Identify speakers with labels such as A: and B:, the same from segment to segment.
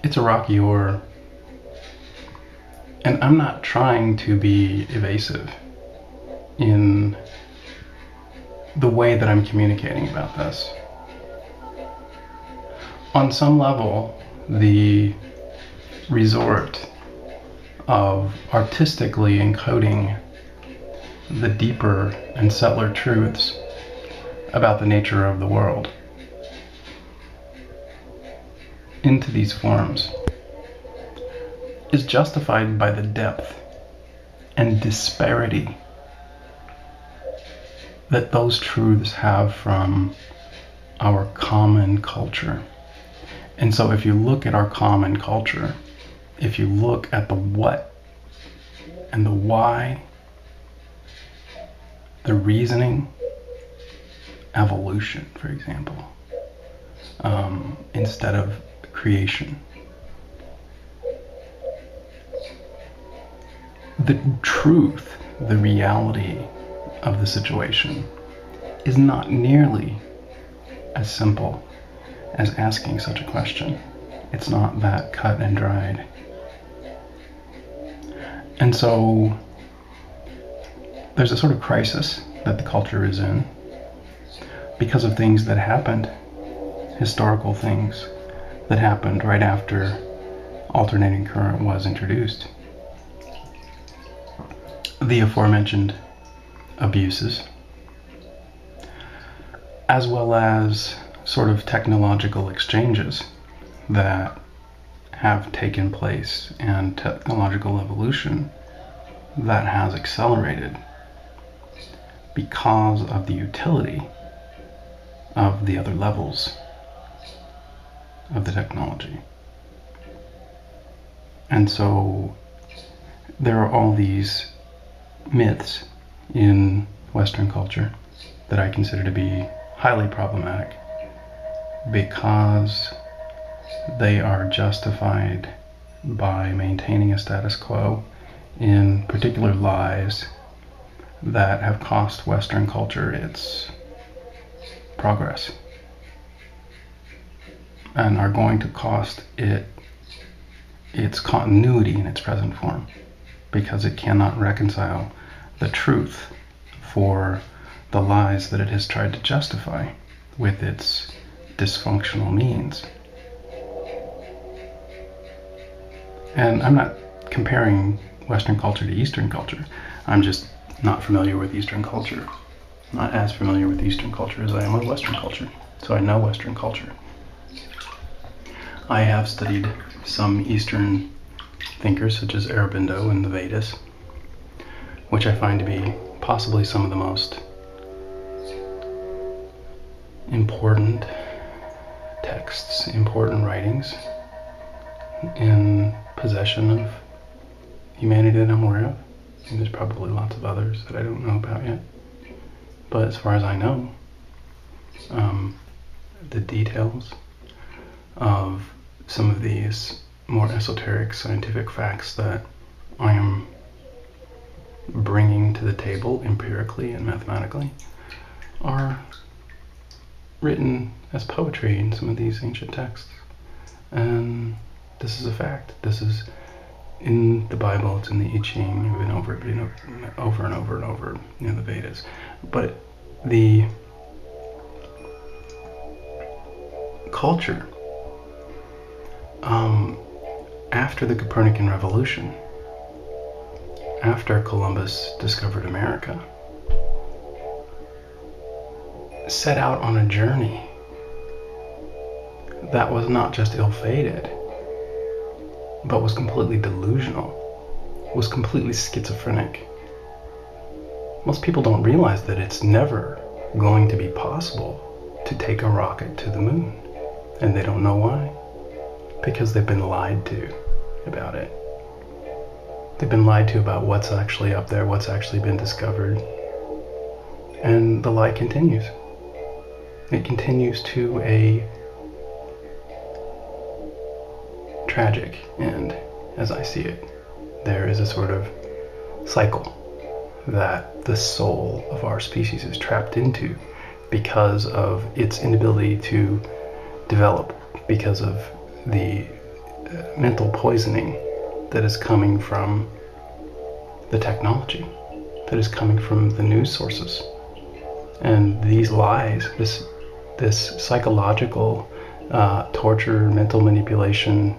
A: it's a rocky or, and I'm not trying to be evasive in the way that I'm communicating about this. On some level, the resort of artistically encoding the deeper and subtler truths about the nature of the world into these forms is justified by the depth and disparity that those truths have from our common culture. And so if you look at our common culture, if you look at the what and the why, the reasoning, evolution, for example, instead of creation, the truth, the reality of the situation is not nearly as simple as asking such a question. It's not that cut and dried. And so there's a sort of crisis that the culture is in because of things that happened, historical things that happened right after alternating current was introduced. The aforementioned abuses, as well as sort of technological exchanges that have taken place and technological evolution that has accelerated because of the utility of the other levels of the technology. And so there are all these myths in Western culture that I consider to be highly problematic because they are justified by maintaining a status quo in particular lies that have cost Western culture its progress and are going to cost it its continuity in its present form because it cannot reconcile the truth for the lies that it has tried to justify with its dysfunctional means. And I'm not comparing Western culture to Eastern culture. I'm just not familiar with Eastern culture. Not as familiar with Eastern culture as I am with Western culture. So I know Western culture. I have studied some Eastern thinkers such as Aurobindo and the Vedas, which I find to be possibly some of the most important texts, important writings in possession of humanity that I'm aware of. And there's probably lots of others that I don't know about yet. But as far as I know, the details of some of these more esoteric scientific facts that I am bringing to the table empirically and mathematically are written as poetry in some of these ancient texts. And this is a fact. This is in the Bible, it's in the I Ching, you've been over and over in the Vedas. But the culture after the Copernican Revolution, after Columbus discovered America, set out on a journey that was not just ill-fated, but was completely delusional, was completely schizophrenic. Most people don't realize that it's never going to be possible to take a rocket to the moon, and they don't know why. Because they've been lied to about it. They've been lied to about what's actually up there, what's actually been discovered. And the lie continues. It continues to a tragic end, as I see it. There is a sort of cycle that the soul of our species is trapped into because of its inability to develop, because of the mental poisoning that is coming from the technology, that is coming from the news sources. And these lies, this psychological torture, mental manipulation,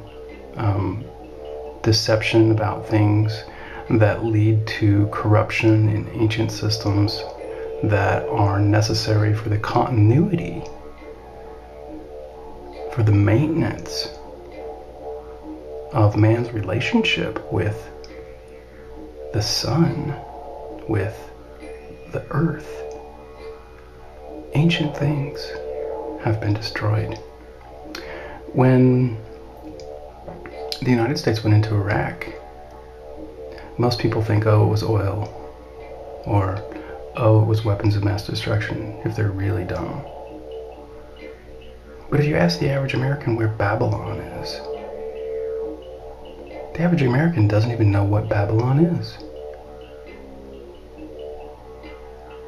A: deception about things that lead to corruption in ancient systems that are necessary for the continuity, for the maintenance of man's relationship with the sun, with the earth. Ancient things have been destroyed. When the United States went into Iraq, most people think, oh, it was oil, or oh, it was weapons of mass destruction, if they're really dumb. But if you ask the average American where Babylon is, the average American doesn't even know what Babylon is.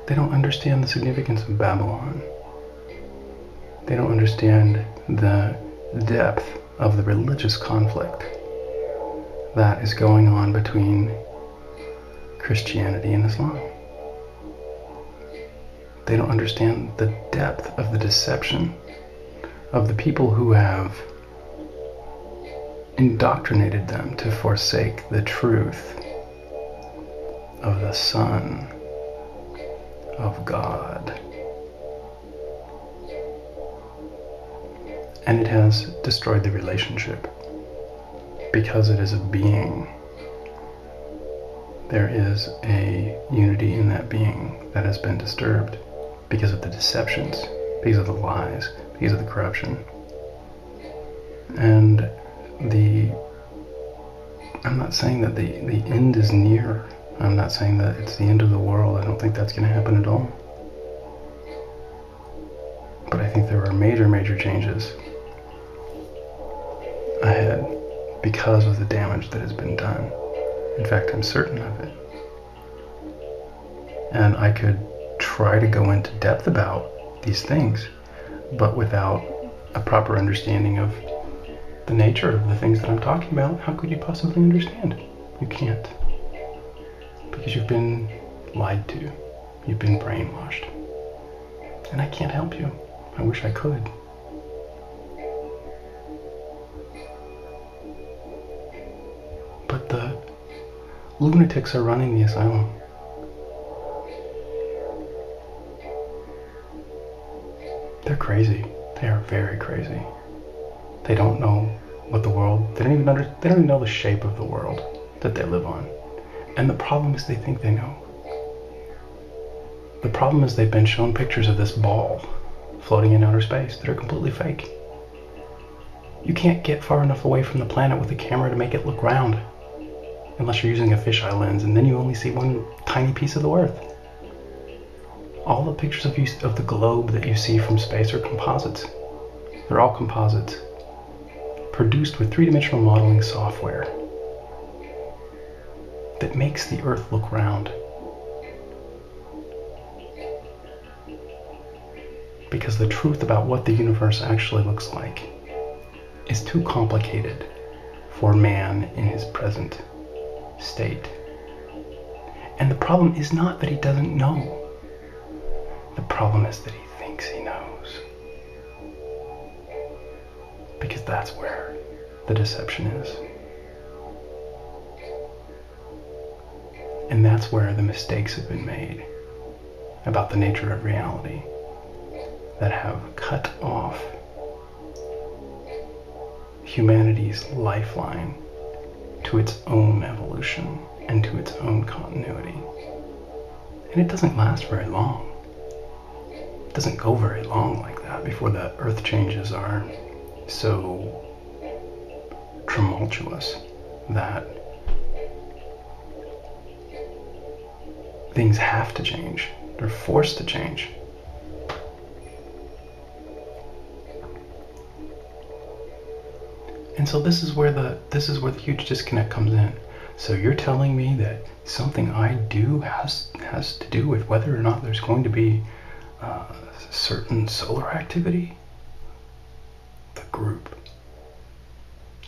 A: They don't understand the significance of Babylon. They don't understand the depth of the religious conflict that is going on between Christianity and Islam. They don't understand the depth of the deception of the people who have indoctrinated them to forsake the truth of the Son of God. And it has destroyed the relationship because it is a being. There is a unity in that being that has been disturbed because of the deceptions, because of the lies, because of the corruption. And I'm not saying that the end is near. I'm not saying that it's the end of the world. I don't think that's going to happen at all. But I think there are major, major changes ahead because of the damage that has been done. In fact, I'm certain of it. And I could try to go into depth about these things, but without a proper understanding of the nature of the things that I'm talking about, how could you possibly understand? You can't. Because you've been lied to. You've been brainwashed. And I can't help you. I wish I could. But the lunatics are running the asylum. They're crazy. They are very crazy. They don't know what the world, they don't even know the shape of the world that they live on. And the problem is they think they know. The problem is they've been shown pictures of this ball floating in outer space that are completely fake. You can't get far enough away from the planet with a camera to make it look round, unless you're using a fisheye lens, and then you only see one tiny piece of the Earth. All the pictures of the globe that you see from space are composites. They're all composites, produced with three-dimensional modeling software that makes the Earth look round. Because the truth about what the universe actually looks like is too complicated for man in his present state. And the problem is not that he doesn't know. The problem is that he thinks he knows. Because that's where the deception is. And that's where the mistakes have been made about the nature of reality that have cut off humanity's lifeline to its own evolution and to its own continuity. And it doesn't last very long. It doesn't go very long like that before the earth changes are so tumultuous that things have to change. They're forced to change. And so this is where the huge disconnect comes in. So you're telling me that something I do has to do with whether or not there's going to be certain solar activity? The group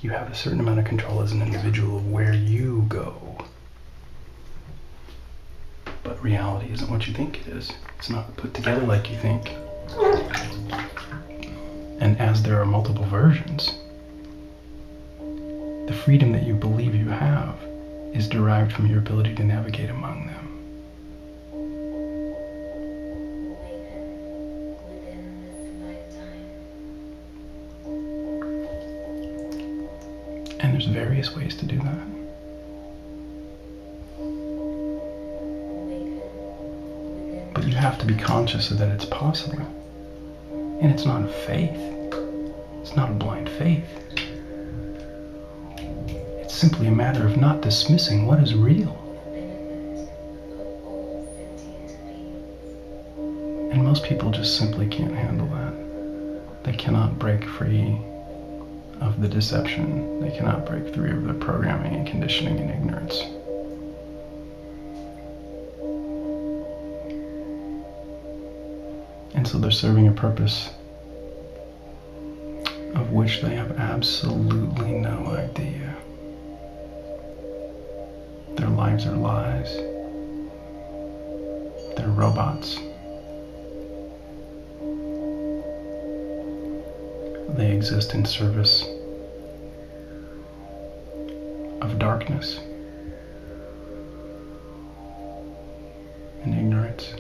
A: You have a certain amount of control as an individual of where you go. But reality isn't what you think it is. It's not put together like you think. And as there are multiple versions, the freedom that you believe you have is derived from your ability to navigate among them. And there's various ways to do that. But you have to be conscious of that it's possible. And it's not a faith. It's not a blind faith. It's simply a matter of not dismissing what is real. And most people just simply can't handle that. They cannot break free of the deception. They cannot break free of the programming and conditioning and ignorance. And so they're serving a purpose of which they have absolutely no idea. Their lives are lies. They're robots. They exist in service of darkness and ignorance.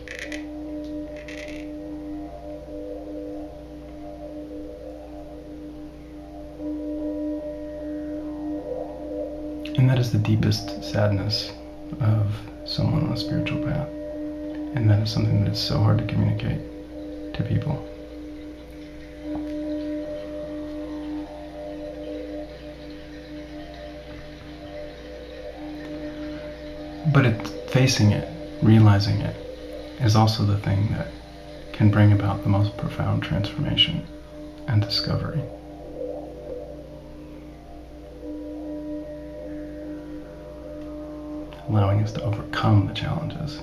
A: And that is the deepest sadness of someone on a spiritual path. And that is something that is so hard to communicate to people. But facing it, realizing it, is also the thing that can bring about the most profound transformation and discovery. Allowing us to overcome the challenges